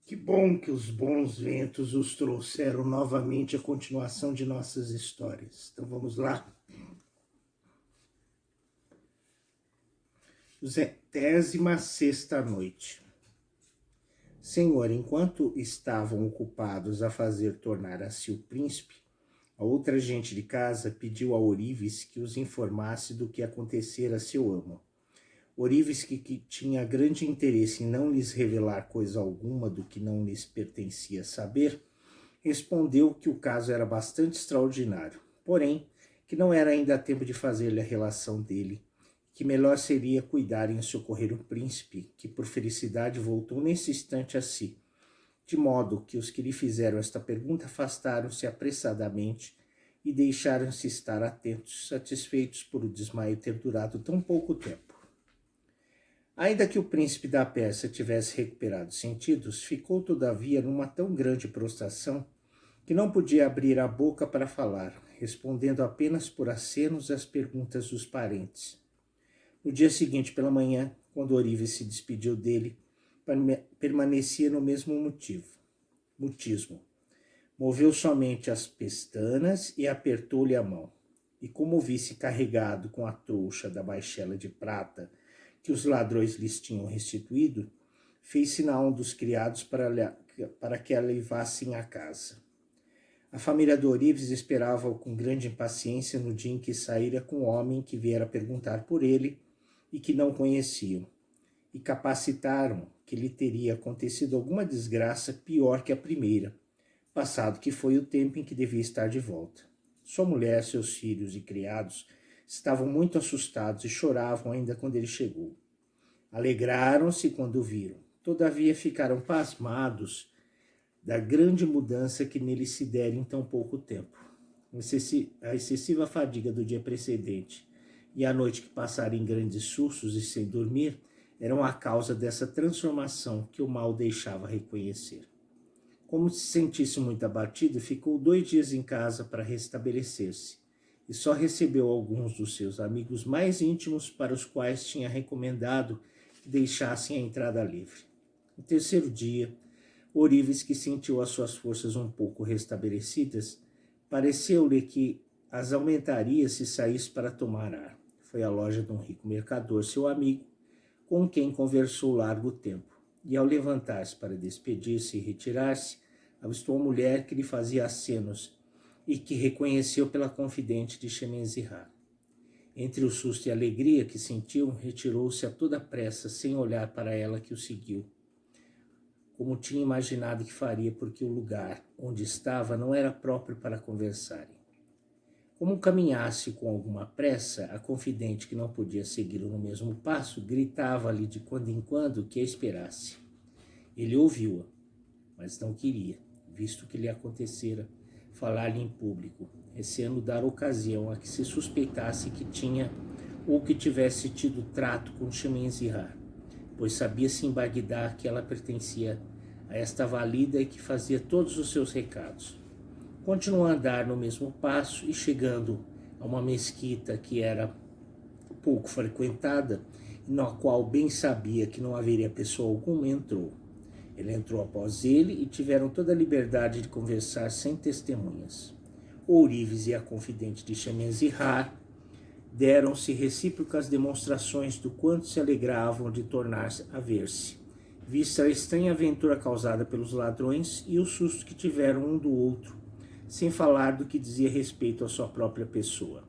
Que bom que os bons ventos os trouxeram novamente à continuação de nossas histórias. Então vamos lá. 26ª noite. Senhor, enquanto estavam ocupados a fazer tornar a si o príncipe, a outra gente de casa pediu a Ourives que os informasse do que acontecera a seu amo. Ourives, que tinha grande interesse em não lhes revelar coisa alguma do que não lhes pertencia saber, respondeu que o caso era bastante extraordinário, porém, que não era ainda tempo de fazer-lhe a relação dele, que melhor seria cuidarem e socorrer o príncipe, que por felicidade voltou nesse instante a si, de modo que os que lhe fizeram esta pergunta afastaram-se apressadamente e deixaram-se estar atentos, satisfeitos por o desmaio ter durado tão pouco tempo. Ainda que o príncipe da Pérsia tivesse recuperado sentidos, ficou todavia numa tão grande prostração que não podia abrir a boca para falar, respondendo apenas por acenos às perguntas dos parentes. No dia seguinte pela manhã, quando Ourives se despediu dele, permanecia no mesmo mutismo. Moveu somente as pestanas e apertou-lhe a mão. E como o visse carregado com a trouxa da baixela de prata que os ladrões lhes tinham restituído, fez sinal a um dos criados para que a levassem à casa. A família de Ourives esperava-o com grande impaciência no dia em que saíra com o homem que viera perguntar por ele e que não conheciam, e capacitaram que lhe teria acontecido alguma desgraça pior que a primeira, passado que foi o tempo em que devia estar de volta. Sua mulher, seus filhos e criados estavam muito assustados e choravam ainda quando ele chegou. Alegraram-se quando o viram, todavia ficaram pasmados da grande mudança que nele se dera em tão pouco tempo. A excessiva fadiga do dia precedente e a noite que passara em grandes sustos e sem dormir eram a causa dessa transformação que o mal deixava reconhecer. Como se sentisse muito abatido, ficou 2 dias em casa para restabelecer-se, e só recebeu alguns dos seus amigos mais íntimos para os quais tinha recomendado que deixassem a entrada livre. No 3º dia, Ourives, que sentiu as suas forças um pouco restabelecidas, pareceu-lhe que as aumentaria se saísse para tomar ar. Foi à loja de um rico mercador, seu amigo, com quem conversou largo tempo, e ao levantar-se para despedir-se e retirar-se, avistou a mulher que lhe fazia acenos e que reconheceu pela confidente de Shemenzihar. Entre o susto e a alegria que sentiu, retirou-se a toda pressa, sem olhar para ela que o seguiu, como tinha imaginado que faria, porque o lugar onde estava não era próprio para conversarem. Como caminhasse com alguma pressa, a confidente, que não podia segui-lo no mesmo passo, gritava-lhe de quando em quando que a esperasse. Ele ouviu-a, mas não queria, visto que lhe acontecera falar-lhe em público, receando dar ocasião a que se suspeitasse que tinha ou que tivesse tido trato com Shemenzihar, pois sabia-se em Bagdá que ela pertencia a esta valida e que fazia todos os seus recados. Continuou a andar no mesmo passo e, chegando a uma mesquita que era pouco frequentada, e na qual bem sabia que não haveria pessoa alguma, entrou. Ele entrou após ele e tiveram toda a liberdade de conversar sem testemunhas. Ourives e a confidente de Shemenzihar deram-se recíprocas demonstrações do quanto se alegravam de tornar a ver-se, vista a estranha aventura causada pelos ladrões e o susto que tiveram um do outro, sem falar do que dizia respeito à sua própria pessoa.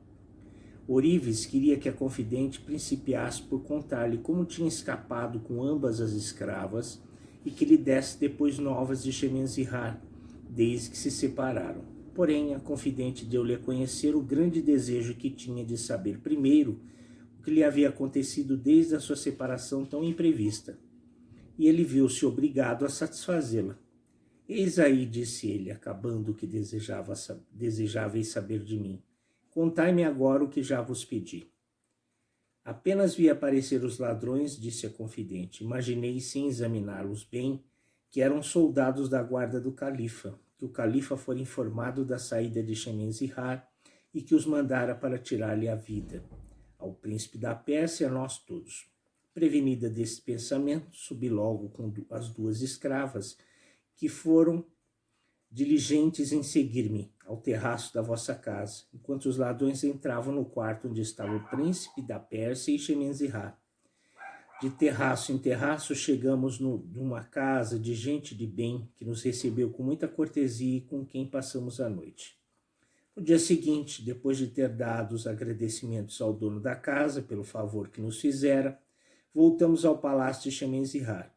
Ourives queria que a confidente principiasse por contar-lhe como tinha escapado com ambas as escravas e que lhe desse depois novas de Shemenzihar, desde que se separaram. Porém, a confidente deu-lhe a conhecer o grande desejo que tinha de saber primeiro o que lhe havia acontecido desde a sua separação tão imprevista, e ele viu-se obrigado a satisfazê-la. Eis aí, disse ele, acabando o que desejáveis saber de mim. Contai-me agora o que já vos pedi. Apenas vi aparecer os ladrões, disse a confidente. Imaginei, sem examiná-los bem, que eram soldados da guarda do califa, que o califa fora informado da saída de Shemenzihar e que os mandara para tirar-lhe a vida, ao príncipe da Pérsia e a nós todos. Prevenida desse pensamento, subi logo com as 2 escravas que foram diligentes em seguir-me ao terraço da vossa casa, enquanto os ladrões entravam no quarto onde estava o príncipe da Pérsia e Shemenzihá. De terraço em terraço chegamos numa casa de gente de bem que nos recebeu com muita cortesia e com quem passamos a noite. No dia seguinte, depois de ter dado os agradecimentos ao dono da casa pelo favor que nos fizera, voltamos ao palácio de Shemenzihá.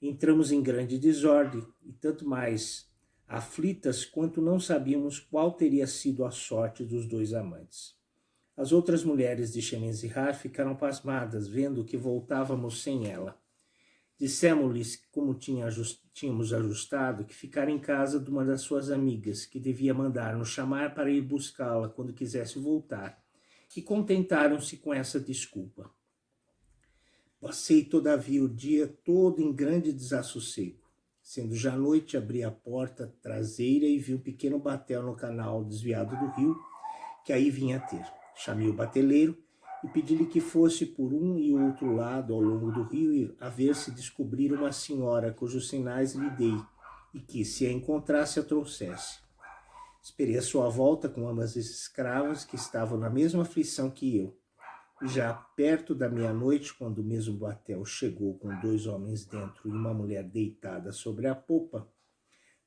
Entramos em grande desordem e tanto mais aflitas quanto não sabíamos qual teria sido a sorte dos dois amantes. As outras mulheres de Shemenzihá ficaram pasmadas, vendo que voltávamos sem ela. Dissemos-lhes, como tínhamos ajustado, que ficara em casa de uma das suas amigas, que devia mandar-nos chamar para ir buscá-la quando quisesse voltar, e contentaram-se com essa desculpa. Passei, todavia, o dia todo em grande desassossego. Sendo já noite, abri a porta traseira e vi um pequeno batel no canal desviado do rio, que aí vinha ter. Chamei o bateleiro e pedi-lhe que fosse por um e outro lado ao longo do rio a ver se descobrir uma senhora cujos sinais lhe dei e que, se a encontrasse, a trouxesse. Esperei a sua volta com ambas as escravas que estavam na mesma aflição que eu. E já perto da meia-noite, quando o mesmo batel chegou com 2 homens dentro e uma mulher deitada sobre a popa,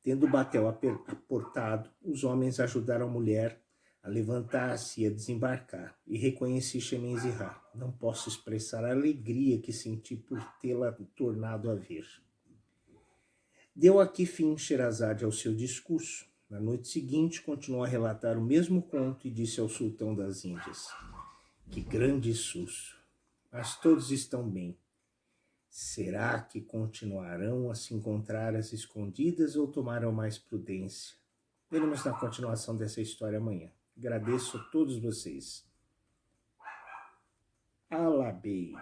tendo o batel aportado, os homens ajudaram a mulher a levantar-se e a desembarcar, e reconheci Shemenzihá. Não posso expressar a alegria que senti por tê-la tornado a ver. Deu aqui fim Sherazade ao seu discurso. Na noite seguinte, continuou a relatar o mesmo conto e disse ao sultão das Índias: que grande susto! Mas todos estão bem. Será que continuarão a se encontrar às escondidas ou tomarão mais prudência? Veremos na continuação dessa história amanhã. Agradeço a todos vocês. Alabei.